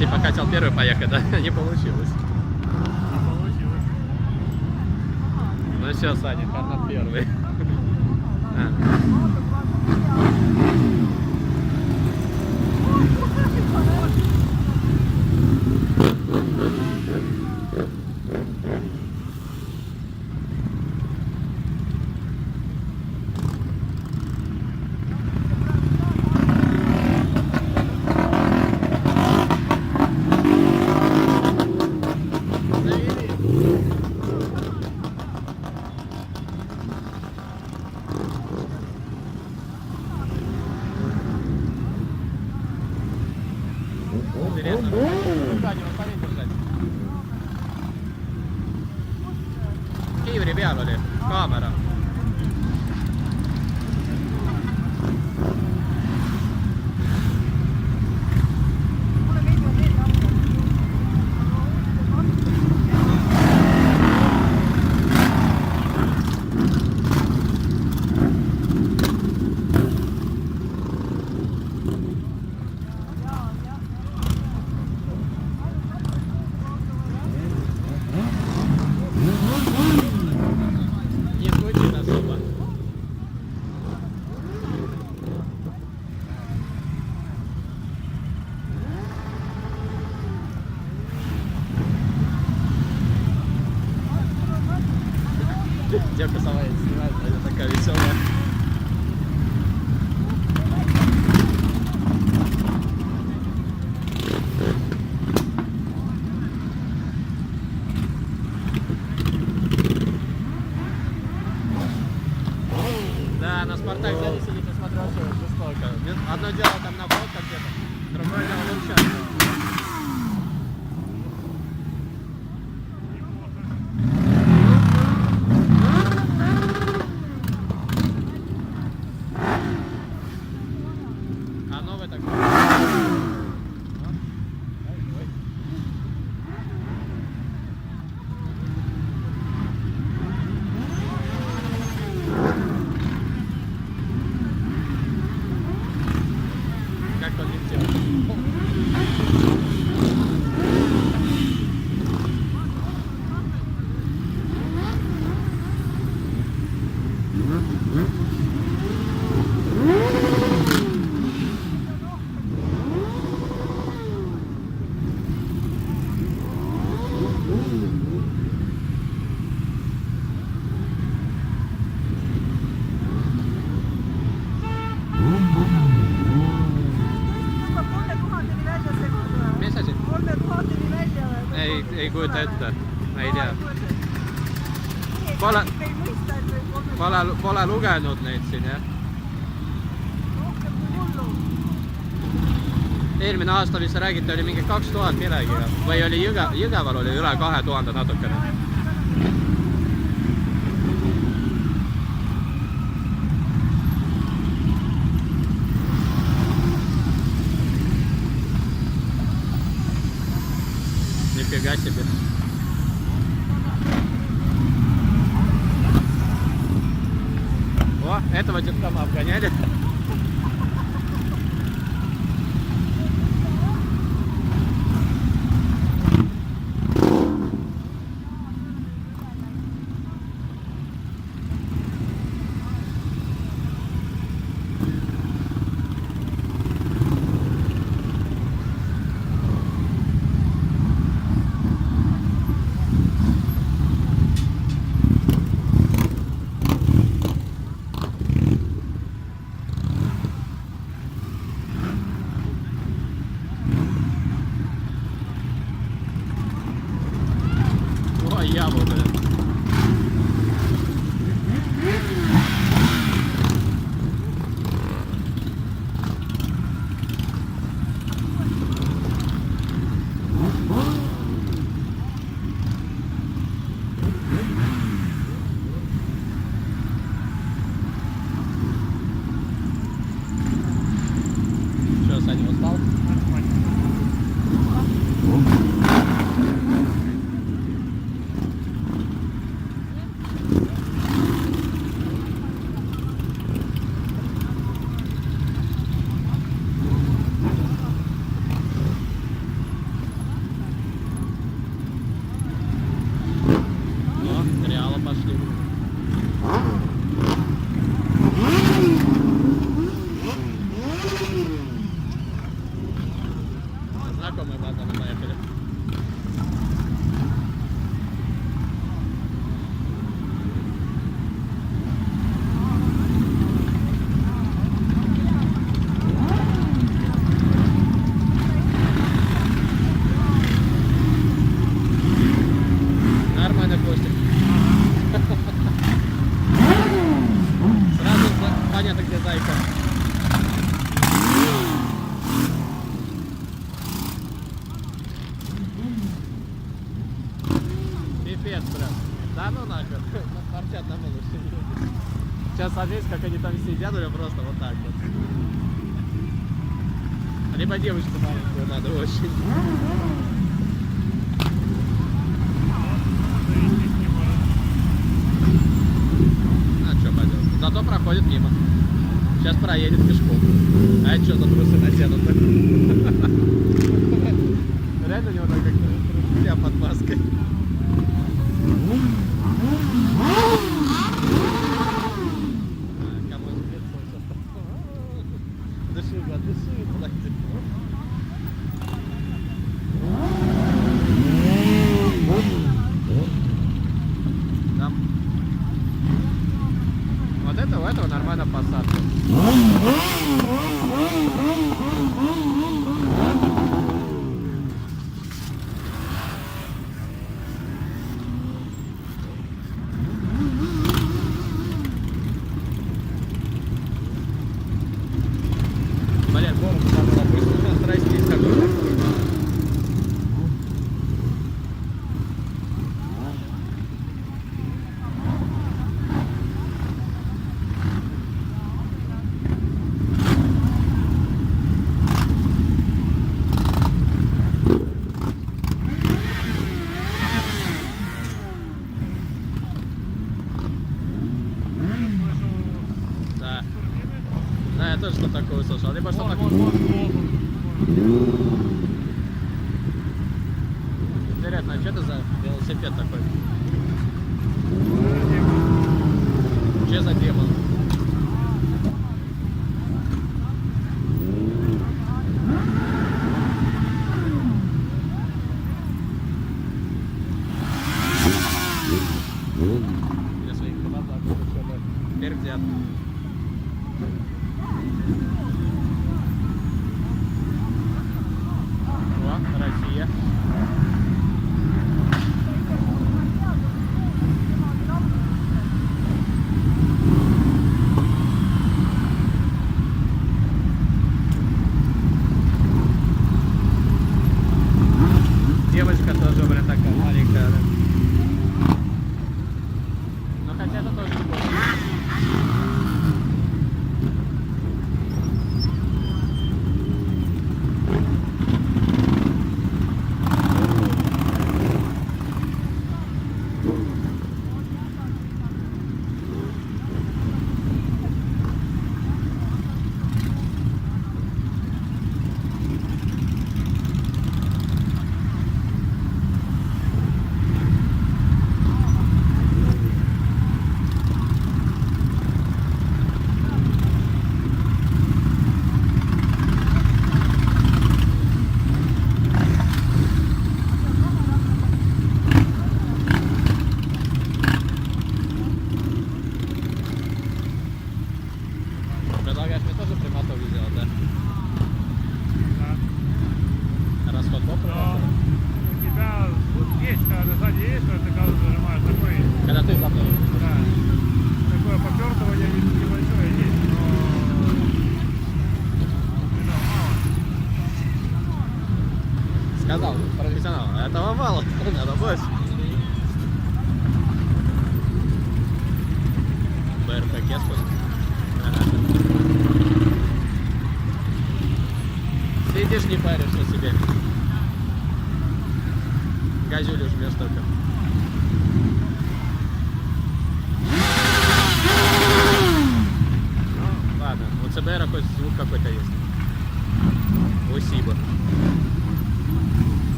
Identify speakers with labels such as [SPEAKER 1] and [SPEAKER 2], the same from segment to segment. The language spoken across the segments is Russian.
[SPEAKER 1] типа хотел первый поехать, да? Не получилось. Ну все, Саня, Карнат первый. Интересно. Kiivri peal oli kaamera. Девка сама снимает, она такая веселая. Да, на Спартак сзади сидит и смотрел, все жестоко. Одно дело там на фотках где-то, другое дело в общем. Как он летел? Ei kujuta ette, ma ei tea. Pole lugenud neid siin, jah. Eelmine aasta vist räägiti, oli mingi 2000 millegiga. Või oli Jõgeval oli üle 2000 natukene. Нифига себе. О, этого детка мы обгоняли. Яму, блин. Что, Саня, устал? Сейчас смотреть, как они там сидят, или просто вот так вот. Либо девочку маленькую надо очень. А что пойдет? Зато проходит мимо. Сейчас проедет пешком. А это что за трусы натянуты? Реально у него так как труселя под маской. Дыши, гад, дыши, платит. Там. Вот это у этого нормально посадка. Блин, город надо быстро отрастить какой-то. Да. Да, я тоже что-то такое услышал. Либо что-то такое. Интересно, а что это за велосипед такой? Что за демон? Для своих глазах что-то пердят. О, Россия. Девочка тоже, блин, такая маленькая, да. Но хотя это тоже любовь. Предлагаешь мне тоже прямоту сделать, да?
[SPEAKER 2] Да.
[SPEAKER 1] Расход по
[SPEAKER 2] Но
[SPEAKER 1] прямоту?
[SPEAKER 2] у тебя вот есть, когда сзади есть, когда ты газу зажимаешь, такой,
[SPEAKER 1] Когда ты за мной.
[SPEAKER 2] да, такое попертывание небольшое есть, но педал мало.
[SPEAKER 1] Сказал профессионал, а этого мало, надо больше. БРП Кескус. Сидишь, не паришься себе. Газюлю жмешь только. Ну, ладно, у ЦБР хоть звук какой-то есть. Спасибо.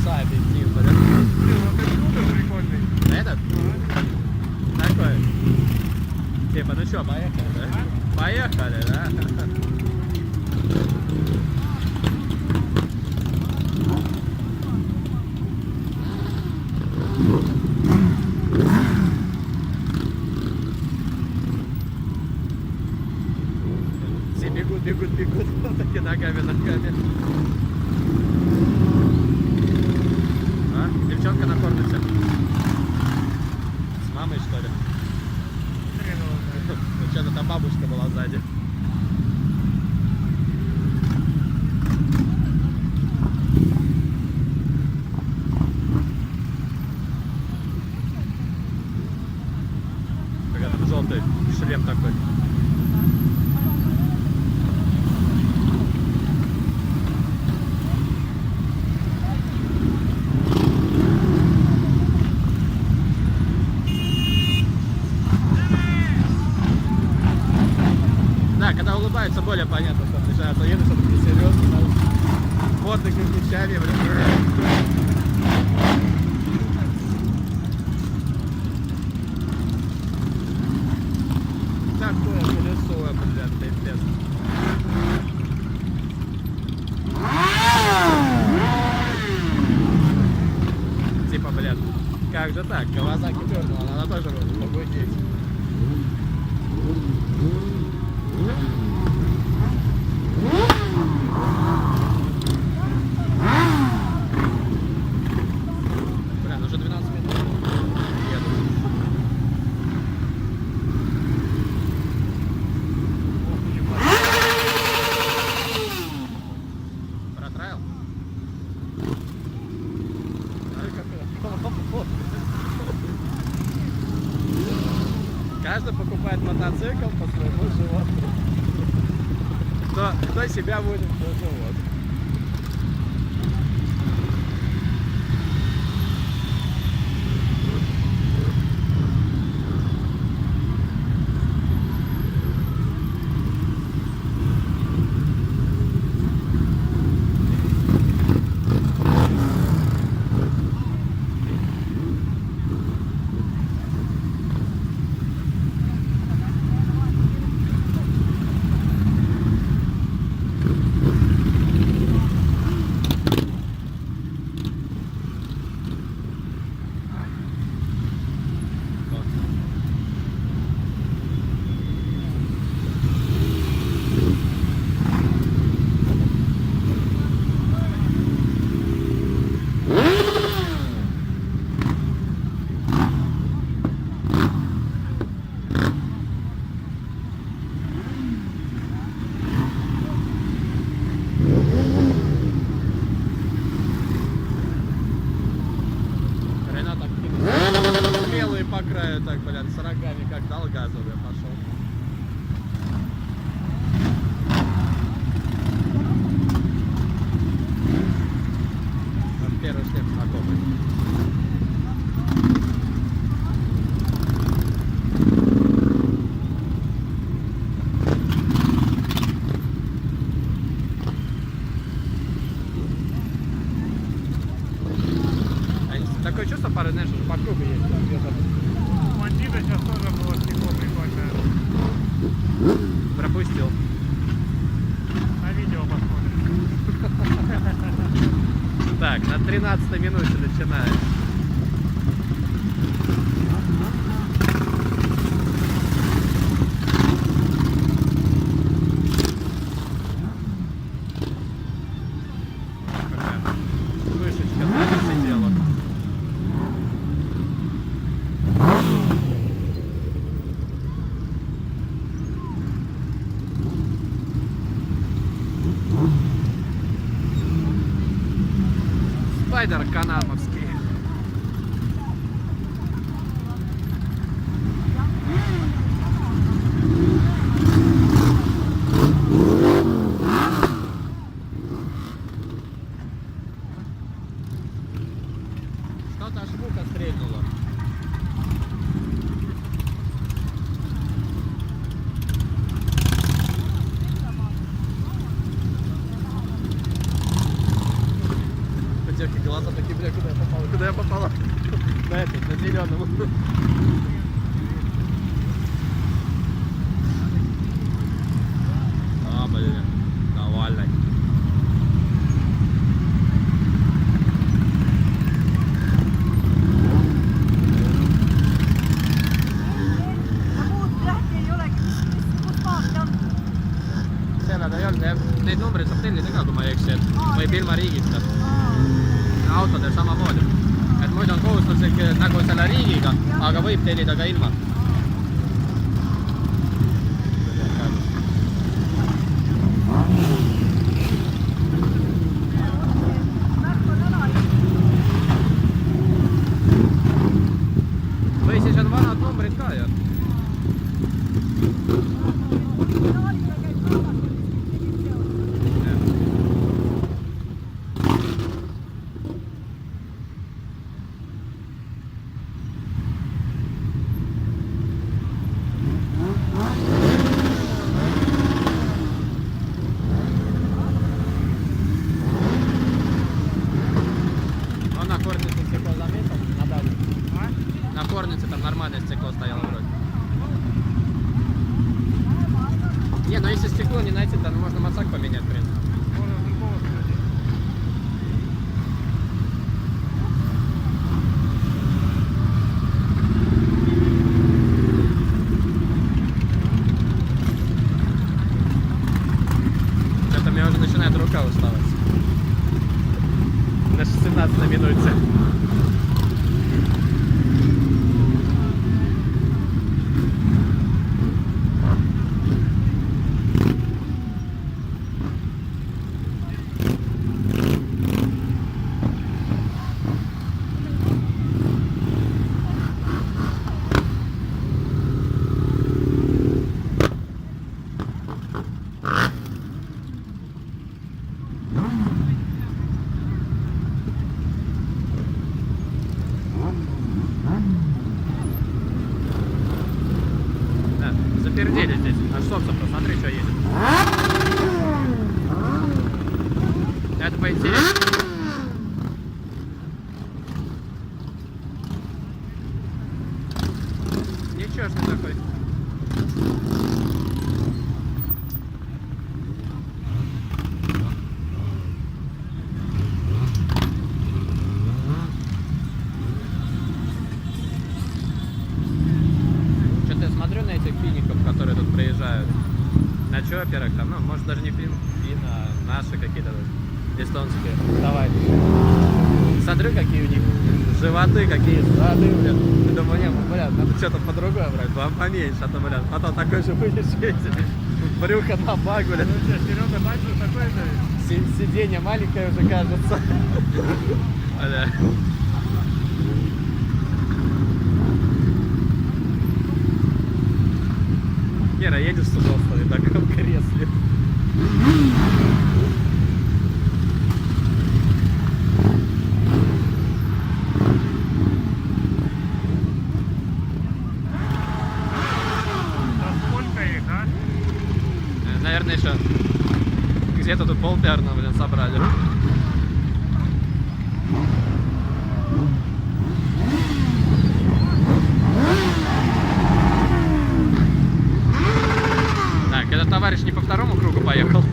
[SPEAKER 1] Сами блин.
[SPEAKER 2] Блин, вот этот скутер прикольный.
[SPEAKER 1] Этот? Такой. Типа, ну что, поехали, да? Поехали, да? Все бегут, бегут, бегут. Вот такие ногами, ногами. А? Девчонка накормится. С мамой, что ли? Ну, что-то там бабушка была сзади. Да, когда улыбаются, более понятно, что начинается. Едешь, это такие серьезно, модными вещами, блин. Такое колесо, блядь, пиздец. Типа, блядь, как же так? Кавасаки дернула, она тоже может погудеть. Блин, уже 12 минут еду. Протраил? Каждый покупает мотоцикл по своему животу. Кто себя будет, кто живот. По краю так, блядь, с рогами как дал газу, я пошел. Вот первый шлем знакомый. Такое чувство, пары, знаешь, уже по кругу есть.
[SPEAKER 2] Мандида сейчас тоже было стекло прикольное.
[SPEAKER 1] Пропустил.
[SPEAKER 2] На видео посмотрим.
[SPEAKER 1] Так, на 13 минуте начинаем. Вышечка там сидела. Спайдер канамовский. Что-то аж муха стрельнула. Девки, глаза такие, бля, куда я попала? Куда я попала? На этот, на зеленом. А, блин, Навальный. Nad ei olnud, neid numbreid saab tellida ka, kui ma ei eksi, et võib ilma riigita. Autodel samamoodi. Et muidu on kohustuslik nagu selle riigiga, aga võib tellida ka ilma. Või siis on vanad numbrid ka ju. Не, ну если стекло не найти, то можно мацак поменять, в принципе.
[SPEAKER 2] Можно другого спросить.
[SPEAKER 1] Это мне уже начинает рука уставать. На 16 минуте. Да, запердели здесь. Аж солнце, посмотри, что едет. Это поинтереснее. Ничего ж не такой. Что-то я смотрю на этих фиников, которые тут приезжают. На чоперах там, ну, может даже не фин, а наши какие-то эстонские. Давай. Смотрю, какие у них животы, какие зады, блядь. И думаю, не, блядь, надо что-то по-другому брать, поменьше, а то, блядь, потом такой же будешь ездить. Брюхо на бак, блядь.
[SPEAKER 2] Ну что, Серега Бачу такой же?
[SPEAKER 1] Сиденье маленькое уже кажется. Бля. Гера, едешь с удобством в таком кресле.
[SPEAKER 2] Да сколько их, а?
[SPEAKER 1] Наверное, еще где-то тут полперна, блин, собрали. Так, этот товарищ не по второму кругу поехал.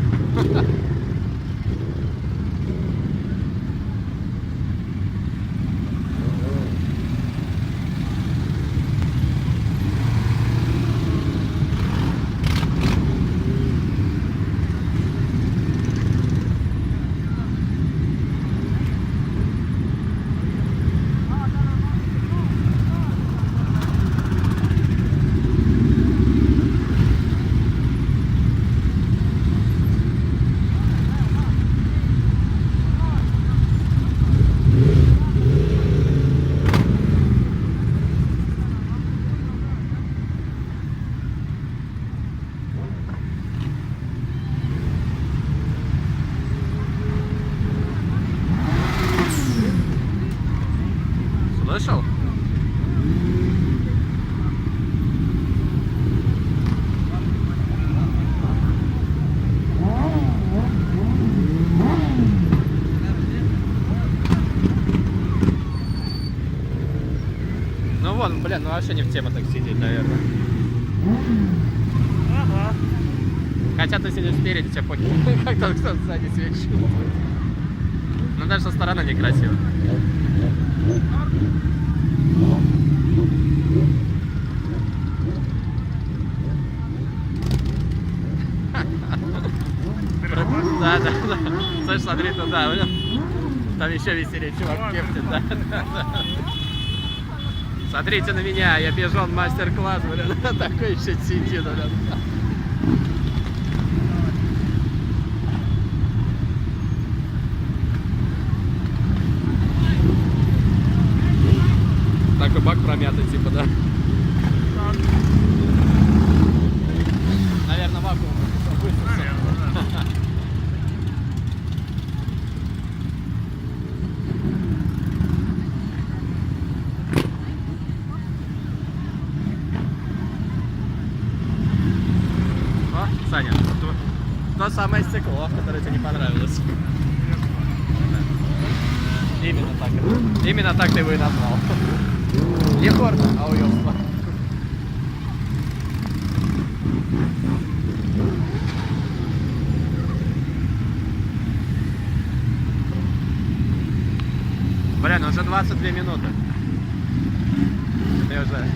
[SPEAKER 1] Слышал? Ну вон, блин, ну вообще не в тему так сидеть, наверное.
[SPEAKER 2] Ага.
[SPEAKER 1] Хотя ты сидишь спереди, тебе похер. Как там кто-то сзади себя чувствует. Ну даже со стороны некрасиво. Да, да, да. Слышь, смотри туда, блин. Там еще веселее чувак в кепке, да, да, да. Смотрите на меня, я пижон мастер-класс, блин. Такой еще сидит, блин. Такой бак промятый, типа, да? Наверное, вакуум высосал.
[SPEAKER 2] Наверное, да.
[SPEAKER 1] О, Саня, то самое стекло, которое тебе не понравилось. Именно так. Именно так ты его и назвал. Не хорда, а уёбство. Реально, уже 22 минуты. Я уже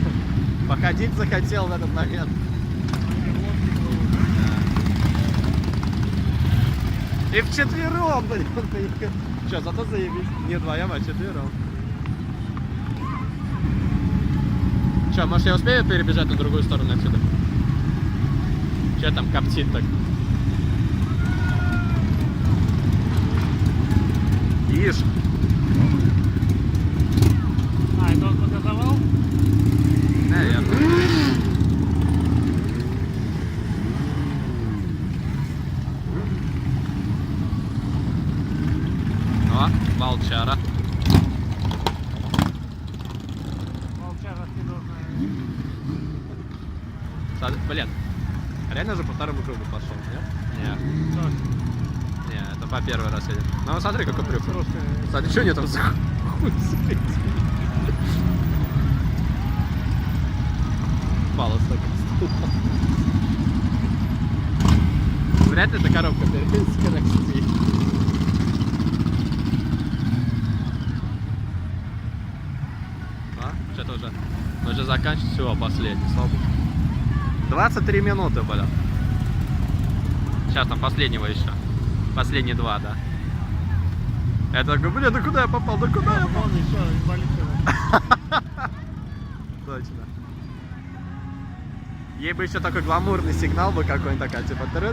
[SPEAKER 1] походить захотел в этот момент. И вчетвером, блин, поехал. Че, зато заебись. Не вдвоем, а четвером. Че, может я успею перебежать на другую сторону отсюда? Че там коптит так? Ишь.
[SPEAKER 2] А, это он показывал?
[SPEAKER 1] Наверное. О, волчара.
[SPEAKER 2] Волчара съедобная.
[SPEAKER 1] Блин, реально же по второму кругу пошел, нет? Нет.
[SPEAKER 2] Что?
[SPEAKER 1] Не, это по первый раз едет. Ну смотри, какой брюк.
[SPEAKER 2] Русская.
[SPEAKER 1] Смотри, что у него там за хуй светит? Палос так. Вряд ли эта коробка перед скоростей. А, что-то уже заканчивать. Всего, последний, слабый. 23 минуты, блин. Сейчас там последнего еще. Последние два, да. Это, блин, да куда я попал? Да куда я попал?
[SPEAKER 2] Вон еще инвалид.
[SPEAKER 1] Точно. Ей бы еще такой гламурный сигнал бы какой-нибудь, такая, типа... Просто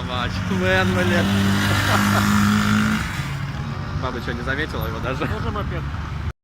[SPEAKER 1] матч. Мэн, блин. Баба что, не заметила его даже?
[SPEAKER 2] Тоже мопед.